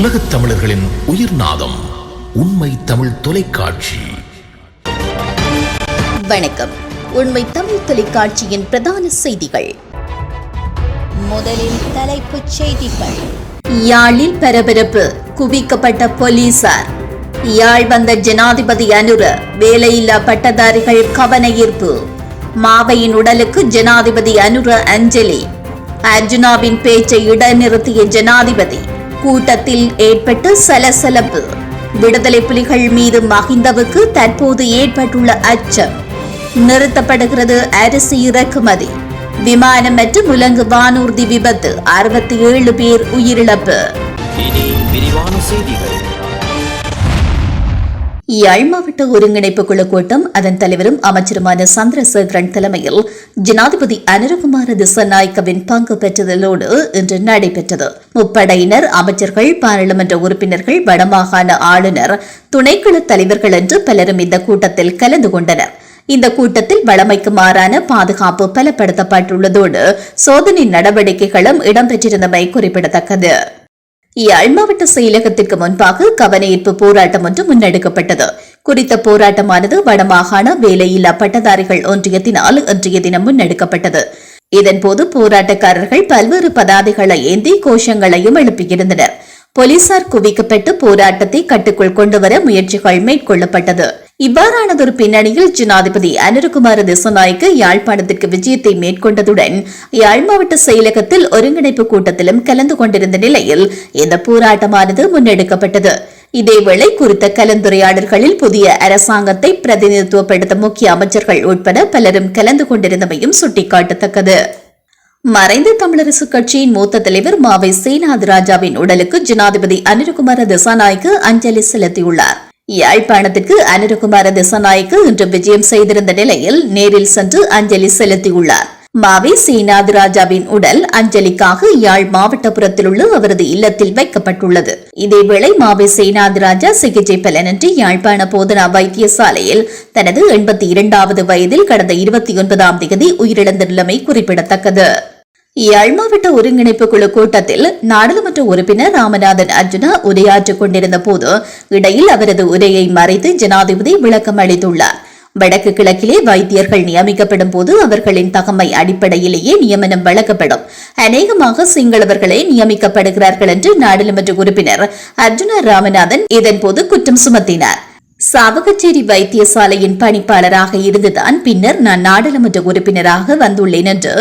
உலகத் தமிழர்களின் உயிர்நாதம் உண்மை தமிழ் தொலைக்காட்சி. வணக்கம். உண்மை தமிழ் தொலைக்காட்சியின் பிரதான செய்திகள். முதலில் தலைப்புச் செய்திகள். யாழில் பரபரப்பு, குவிக்கப்பட்ட போலீசார். யாழ் வந்த ஜனாதிபதி அனுர, வேலையில்லா பட்டதாரிகள் கவன ஈர்ப்பு. மாவையின் உடலுக்கு ஜனாதிபதி அனுர அஞ்சலி. அர்ஜுனாவின் பேச்சை இடைநிறுத்திய ஜனாதிபதி. கூட்டத்தில் ஏற்பட்ட சலசலப்பு. விடுதலை புலிகள் மீது மஹிந்தவுக்கு தற்போது ஏற்பட்டுள்ள அச்சம். நிறுத்தப்படுகிறது அரிசி இறக்குமதி. விமானம் மற்றும் முழங்கு வானூர்தி விபத்து, 67 பேர் உயிரிழப்பு. இனி விரிவான செய்திகள். யாழ் மாவட்ட ஒருங்கிணைப்பு குழு கூட்டம் அதன் தலைவரும் அமைச்சருமான சந்திரசேகரன் தலைமையில் ஜனாதிபதி அனுரகுமார திசாநாயக்கவின் பங்கு பெற்றதோடு இன்று நடைபெற்றது. முப்படையினர், அமைச்சர்கள், பாராளுமன்ற உறுப்பினர்கள், வடமாகாண ஆளுநர், துணைக்குழு தலைவர்கள் என்று பலரும் இந்த கூட்டத்தில் கலந்து கொண்டனர். இந்த கூட்டத்தில் வழமைக்கு மாறான பாதுகாப்பு பலப்படுத்தப்பட்டுள்ளதோடு சோதனை நடவடிக்கைகளும் இடம்பெற்றிருந்தமை குறிப்பிடத்தக்கது. யாழ் மாவட்ட செயலகத்திற்கு முன்பாக கவனஈர்ப்பு போராட்டம் ஒன்று முன்னெடுக்கப்பட்டது. குறித்த போராட்டமானது வடமாகாண வேலையில்லா பட்டதாரிகள் ஒன்றியத்தினால் இன்றைய தினம் முன்னெடுக்கப்பட்டது. இதன்போது போராட்டக்காரர்கள் பல்வேறு பதாதைகளை ஏந்தி கோஷங்களையும் எழுப்பியிருந்தனர். போலீசார் குவிக்கப்பட்டு போராட்டத்தை கட்டுக்குள் கொண்டுவர முயற்சிகள் மேற்கொள்ளப்பட்டது. இவ்வாறானதொரு பின்னணியில் ஜனாதிபதி அனுரகுமார திசாநாயக்க யாழ்ப்பாணத்திற்கு விஜயத்தை மேற்கொண்டதுடன் யாழ் மாவட்ட செயலகத்தில் ஒருங்கிணைப்பு கூட்டத்திலும் கலந்து கொண்டிருந்த நிலையில் இந்த போராட்டமானது முன்னெடுக்கப்பட்டது. இதேவேளை குறித்த கலந்துரையாடல்களில் புதிய அரசாங்கத்தை பிரதிநிதித்துவப்படுத்தும் முக்கிய அமைச்சர்கள் உட்பட பலரும் கலந்து கொண்டிருந்தமையும் சுட்டிக்காட்டத்தக்கது. மறைந்த தமிழரசு கட்சியின் மூத்த தலைவர் மாவை சேனாதிராஜாவின் உடலுக்கு ஜனாதிபதி அனுரகுமார திசாநாயக்க அஞ்சலி செலுத்தியுள்ளார். யாழ்ப்பாணத்திற்கு அனுரகுமார திசாநாயக்க இன்று விஜயம் செய்திருந்த நிலையில் நேரில் சென்று அஞ்சலி செலுத்தியுள்ளார். மாவை சேனாதிராஜாவின் உடல் அஞ்சலிக்காக யாழ் மாவட்டபுரத்தில் உள்ள அவரது இல்லத்தில் வைக்கப்பட்டுள்ளது. இதேவேளை மாவை சேனாதிராஜா சிகிச்சை பலனின்றி யாழ்ப்பாண போதனா வைத்தியசாலையில் தனது 82வது வயதில் கடந்த 29ஆம் தேதி உயிரிழந்துள்ளமை குறிப்பிடத்தக்கது. யாழ் மாவட்ட ஒருங்கிணைப்பு குழு கூட்டத்தில் நாடாளுமன்ற உறுப்பினர் ராமநாதன் அர்ஜுனா உரையாற்றிக் கொண்டிருந்த போது இடையில் அவரது உரையை மறைத்து ஜனாதிபதி விளக்கம் அளித்துள்ளார். வடக்கு கிழக்கிலே வைத்தியர்கள் நியமிக்கப்படும் போது அவர்களின் தகமை அடிப்படையிலேயே நியமனம் வழங்கப்படும். அநேகமாக சிங்களவர்களே நியமிக்கப்படுகிறார்கள் என்று நாடாளுமன்ற உறுப்பினர் அர்ஜுனா ராமநாதன் இதன்போது குற்றம் சுமத்தினார். சாவகச்சேரி வைத்தியசாலையின் பணிப்பாளராக இருந்துதான் பின்னர் நான் நாடாளுமன்ற உறுப்பினராக வந்துள்ளேன் என்று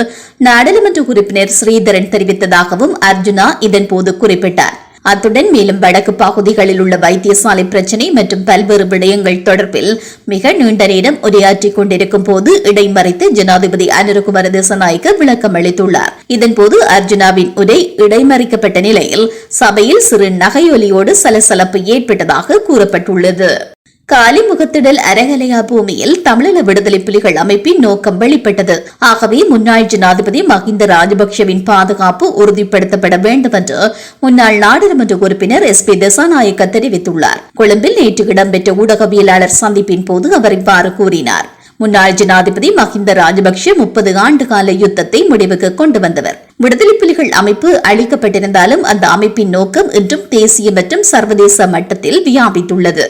நாடாளுமன்ற உறுப்பினர் ஸ்ரீதரன் தெரிவித்ததாகவும் அர்ஜுனா இதன்போது குறிப்பிட்டார். அத்துடன் மேலும் வடக்கு பகுதிகளில் உள்ள வைத்தியசாலை பிரச்சினை மற்றும் பல்வேறு விடயங்கள் தொடர்பில் மிக நீண்ட நேரம் உரையாற்றிக் கொண்டிருக்கும் போது இடைமறைத்து ஜனாதிபதி அனுரகுமார திசாநாயக்க விளக்கம் அளித்துள்ளார். இதன்போது அர்ஜுனாவின் உரை இடைமறிக்கப்பட்ட நிலையில் சபையில் சிறு நகையொலியோடு சலசலப்பு ஏற்பட்டதாக கூறப்பட்டுள்ளது. காலிமுகத்திடல் அரகலையா பூமியில் தமிழீழ விடுதலை புலிகள் அமைப்பின் நோக்கம் வெளிப்பட்டது. ஆகவே முன்னாள் ஜனாதிபதி மஹிந்த ராஜபக்சவின் பாதுகாப்பு உறுதிப்படுத்தப்பட வேண்டும் என்று முன்னாள் நாடாளுமன்ற உறுப்பினர் SP திசாநாயக்க தெரிவித்துள்ளார். கொழும்பில் நேற்று இடம்பெற்ற ஊடகவியலாளர் சந்திப்பின் போது அவர் இவ்வாறு கூறினார். முன்னாள் ஜனாதிபதி மஹிந்த ராஜபக்ஷ 30 ஆண்டு கால யுத்தத்தை முடிவுக்கு கொண்டு வந்தவர். விடுதலை புலிகள் அமைப்பு அளிக்கப்பட்டிருந்தாலும் அந்த அமைப்பின் நோக்கம் இன்றும் தேசிய மற்றும் சர்வதேச மட்டத்தில் வியாபித்துள்ளது.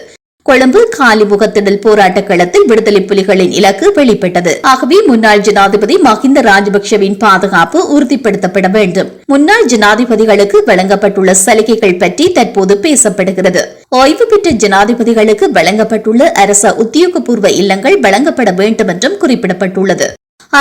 கொழும்பு காலிமுகத்திடல் போராட்ட களத்தில் விடுதலை புலிகளின் இலக்கு வெளிப்பட்டது. ஆகவே முன்னாள் ஜனாதிபதி மஹிந்த ராஜபக்சவின் பாதுகாப்பு உறுதிப்படுத்தப்பட வேண்டும். முன்னாள் ஜனாதிபதிகளுக்கு வழங்கப்பட்டுள்ள சலுகைகள் பற்றி தற்போது பேசப்படுகிறது. ஓய்வு பெற்ற ஜனாதிபதிகளுக்கு வழங்கப்பட்டுள்ள அரச உத்தியோகபூர்வ இல்லங்கள் வழங்கப்பட வேண்டும் என்றும் குறிப்பிடப்பட்டுள்ளது.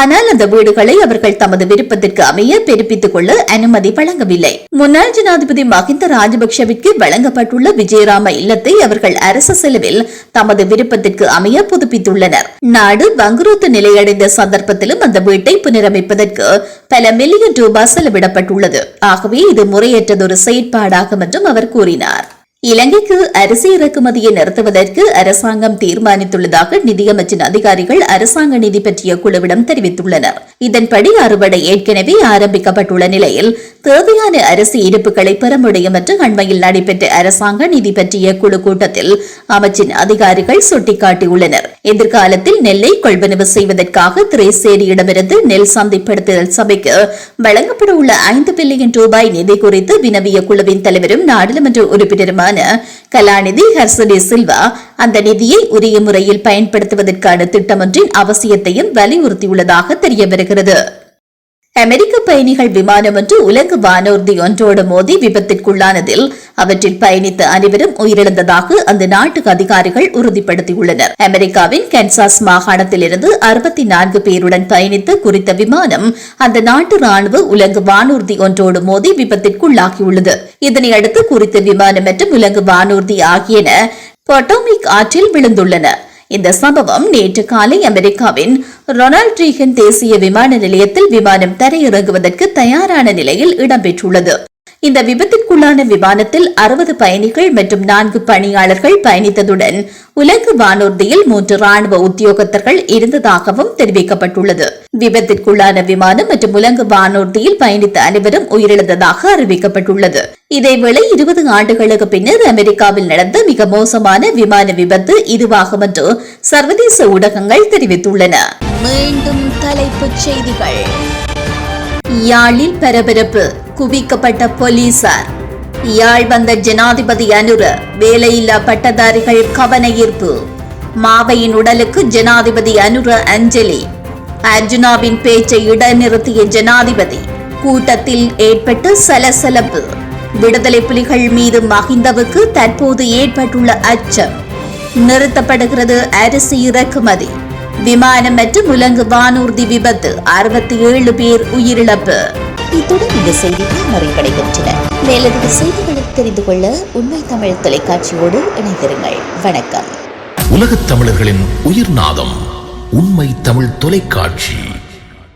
ஆனால் அந்த வீடுகளை அவர்கள் தமது விருப்பத்திற்கு அமைய பெருப்பித்துக் கொள்ள அனுமதி வழங்கவில்லை. முன்னாள் ஜனாதிபதி மஹிந்த ராஜபக்சவிற்கு வழங்கப்பட்டுள்ள விஜயராம இல்லத்தை அவர்கள் அரசு செலவில் தமது விருப்பத்திற்கு அமைய புதுப்பித்துள்ளனர். நாடு வங்குரோத்து நிலையடைந்த சந்தர்ப்பத்திலும் அந்த வீட்டை புனரமைப்பதற்கு பல மில்லியன் ரூபாய் செலவிடப்பட்டுள்ளது. ஆகவே இது முறையற்றதொரு செயற்பாடாகும் என்றும் அவர் கூறினார். இலங்கைக்கு அரிசி இறக்குமதியை நிறுத்துவதற்கு அரசாங்கம் தீர்மானித்துள்ளதாக நிதியமைச்சின் அதிகாரிகள் அரசாங்க நிதி பற்றிய குழுவிடம் தெரிவித்துள்ளனர். இதன்படி அறுவடை ஏற்கனவே ஆரம்பிக்கப்பட்டுள்ள நிலையில் தேவையான அரிசி இருப்புகளை பெற முடியும் என்று அண்மையில் நடைபெற்ற அரசாங்க நிதி பற்றிய குழு கூட்டத்தில் அமைச்சின் அதிகாரிகள் சுட்டிக்காட்டியுள்ளனர். எதிர்காலத்தில் நெல்லை கொள்வனவு செய்வதற்காக திரைசேரியிடமிருந்து நெல் சந்தைப்படுத்துதல் சபைக்கு வழங்கப்பட உள்ள 5 பில்லியன் ரூபாய் நிதி குறித்து வினவிய குழுவின் தலைவரும் நாடாளுமன்ற உறுப்பினருமான கலாநிதி ஹர்சடி சில்வா அந்த நிதியை உரிய முறையில் பயன்படுத்துவதற்கான திட்டமொன்றின் அவசியத்தையும் வலியுறுத்தியுள்ளதாக தெரிய வருகிறது. அமெரிக்க பயணிகள் விமானம் ஒன்று உலக வானூர்தி ஒன்றோடு மோதி விபத்திற்குள்ளானதில் அவற்றில் பயணித்த அனைவரும் உயிரிழந்ததாக அந்த நாட்டு அதிகாரிகள் உறுதிப்படுத்தியுள்ளனர். அமெரிக்காவின் கன்சாஸ் மாகாணத்திலிருந்து 64 பேருடன் பயணித்த குறித்த விமானம் அந்த நாட்டு ராணுவ உலக வானூர்தி ஒன்றோடு மோதி விபத்திற்குள்ளாகியுள்ளது. இதனையடுத்து குறித்த விமானம் மற்றும் உலக வானூர்தி ஆகியன பொட்டோமிக் ஆற்றில் விழுந்துள்ளன. இந்த சம்பவம் நேற்று காலை அமெரிக்காவின் ரொனால்ட் ரீகன் தேசிய விமான நிலையத்தில் விமானம் தரையிறங்குவதற்கு தயாரான நிலையில் இடம்பெற்றுள்ளது. இந்த விபத்திற்குள்ளான விமானத்தில் 60 பயணிகள் மற்றும் 4 பணியாளர்கள் பயணித்ததுடன் உலக வானூர்தியில் 3 ராணுவ உத்தியோகத்தர்கள் இருந்ததாகவும் தெரிவிக்கப்பட்டுள்ளது. விபத்திற்குள்ளான விமானம் மற்றும் உலக வானூர்தியில் பயணித்த அனைவரும் உயிரிழந்ததாக அறிவிக்கப்பட்டுள்ளது. இதேவேளை 20 ஆண்டுகளுக்கு பின்னர் அமெரிக்காவில் நடந்த மிக மோசமான விமான விபத்து இதுவாகும் என்று சர்வதேச ஊடகங்கள் தெரிவித்துள்ளன. மீண்டும் தலைப்புச் செய்திகள். யாழில் பரபரப்பு, குவிக்கப்பட்ட போலீசார். யாழ் வந்த ஜனாதிபதி அனுர, வேலையில்லா பட்டதாரிகள் கவன ஈர்ப்பு. மாவையின் உடலுக்கு ஜனாதிபதி அனுர அஞ்சலி. அர்ஜுனாவின் பேச்சை இடைநிறுத்திய ஜனாதிபதி. கூட்டத்தில் ஏற்பட்ட சலசலப்பு. விடுதலை புலிகள் மீது மஹிந்தவுக்கு தற்போது ஏற்பட்டுள்ள அச்சம். நிறுத்தப்படுகிறது அரிசி இறக்குமதி. விமானம் மற்றும் உலங்கு வானூர்தி விபத்து, 67 பேர் உயிரிழப்பு. இத்துடன் இந்த செய்திகள் நிறைவடைகின்றன. மேலதிக செய்திகளை தெரிந்து கொள்ள உண்மை தமிழ் தொலைக்காட்சியோடு இணைந்திருங்கள். வணக்கம். உலகத் தமிழர்களின் உயிர்நாதம் உண்மை தமிழ் தொலைக்காட்சி.